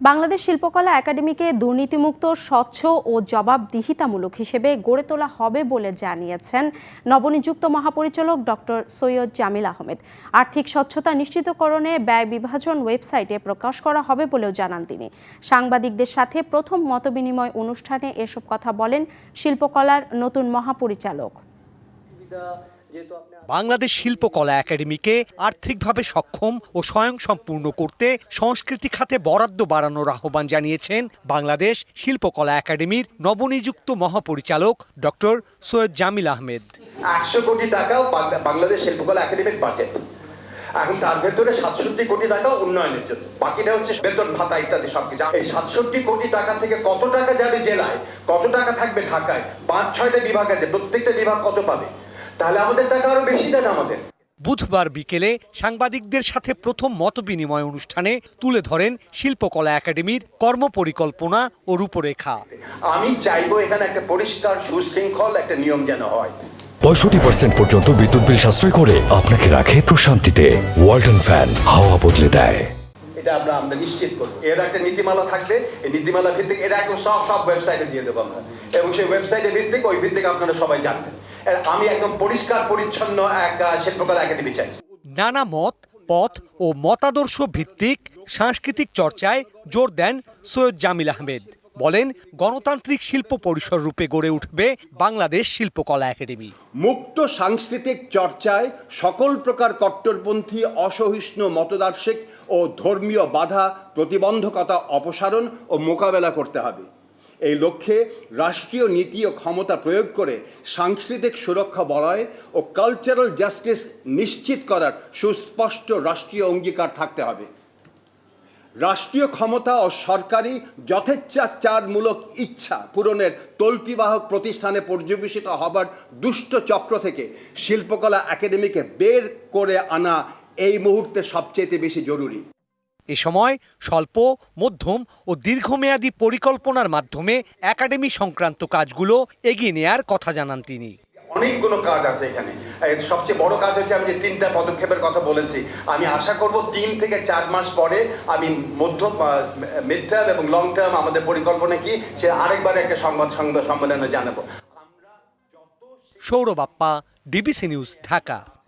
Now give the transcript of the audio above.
বাংলাদেশ শিল্পকলা একাডেমিকে দুর্নীতিমুক্ত, স্বচ্ছ ও জবাবদিহিতামূলক হিসেবে গড়ে তোলা হবে বলে জানিয়েছেন নবনিযুক্ত মহাপরিচালক ডক্টর সৈয়দ জামিল আহমেদ। আর্থিক স্বচ্ছতা নিশ্চিতকরণে ব্যয় বিভাজন ওয়েবসাইটে প্রকাশ করা হবে বলেও জানান তিনি। সাংবাদিকদের সাথে প্রথম মতবিনিময় অনুষ্ঠানে এসব কথা বলেন শিল্পকলার নতুন মহাপরিচালক। বাংলাদেশ শিল্পকলা একাডেমিকে আর্থিকভাবে সক্ষম ও স্বয়ংসম্পূর্ণ করতে সংস্কৃতি খাতে বরাদ্দ বাড়ানোর আহ্বান জানিয়েছেন বাংলাদেশ শিল্পকলা একাডেমির নবনিযুক্ত মহাপরিচালক ডক্টর সৈয়দ জামিল আহমেদ। 100 কোটি টাকাও বাংলাদেশ শিল্পকলা একাডেমির বাজেট। এখন তার ভেতরে 67 কোটি টাকা উন্নয়নের জন্য, বাকিটা হচ্ছে বেতন ভাতা ইত্যাদি সবকিছু। এই 67 কোটি টাকা থেকে কত টাকা যাবে জেলায়, কত টাকা থাকবে ঢাকায়, 5-6টা বিভাগ আছে, প্রত্যেকটা বিভাগ কত পাবে? তাহলে আমাদের টাকা আরো বেশি দেন আমাদের। বুধবার বিকেলে সাংবাদিকদের সাথে প্রথম মতবিনিময় অনুষ্ঠানে তুলে ধরেন শিল্পকলা একাডেমির কর্মপরিকল্পনা ও রূপরেখা। আমি চাইবো এখানে একটা পরিষ্কার সুশৃঙ্খল একটা নিয়ম যেন হয়। 65% পর্যন্ত বিদ্যুৎ বিল সাশ্রয় করে আপনাকে রাখে প্রশান্তিতে। ওয়ালটন ফ্যান হাওয়া বদলে দেয়। এটা আমরা নিশ্চিত করবো। এর একটা নীতিমালা থাকবে, এই নীতিমালা ভিত্তিক এটা একদম সব ওয়েবসাইটে দিয়ে দেবো আমরা, এবং সেই ওয়েবসাইটে ভিত্তিক ওই ভিত্তিক আপনারা সবাই জানবেন। আমি একদম পরিষ্কার পরিচ্ছন্ন এক শিল্পকলা একাডেমি চাই। নানা মত, পথ ও মতাদর্শ ভিত্তিক সাংস্কৃতিক চর্চায় জোর দেন সৈয়দ জামিল আহমেদ। বলেন, গণতান্ত্রিক শিল্প পরিসর রূপে গড়ে উঠবে বাংলাদেশ শিল্পকলা একাডেমি। মুক্ত সাংস্কৃতিক চর্চায় সকল প্রকার কট্টরপন্থী, অসহিষ্ণু মতদার্শিক ও ধর্মীয় বাধা, প্রতিবন্ধকতা অপসারণ ও মোকাবেলা করতে হবে। এই লক্ষ্যে রাষ্ট্রীয় নীতি ও ক্ষমতা প্রয়োগ করে সাংস্কৃতিক সুরক্ষা বলয় ও কালচারাল জাস্টিস নিশ্চিত করার সুস্পষ্ট রাষ্ট্রীয় অঙ্গীকার থাকতে হবে। রাষ্ট্রীয় ক্ষমতা ও সরকারি যথেচ্ছাচারমূলক ইচ্ছা পূরণের তল্পিবাহক প্রতিষ্ঠানে পর্যবেসিত হবার দুষ্ট চক্র থেকে শিল্পকলা একাডেমিকে বের করে আনা এই মুহূর্তে সবচেয়ে বেশি জরুরি। এ সময় স্বল্প, মধ্যম ও দীর্ঘমেয়াদী পরিকল্পনার মাধ্যমে একাডেমি সংক্রান্ত কাজগুলো এগিয়ে নেয়ার কথা জানান তিনি। অনেকগুলো কাজ আছে এখানে। সবচেয়ে বড় কাজ হচ্ছে আমি যে 3টা পদক্ষেপের কথা বলেছি, আমি আশা করব 3 থেকে 4 মাস পরে আমি মিড টার্ম এবং লং টার্ম আমাদের পরিকল্পনা কি সে আরেকবার একটা সংবাদ সম্মেলনে জানাবো। Sourav Appa, DBC news, Dhaka.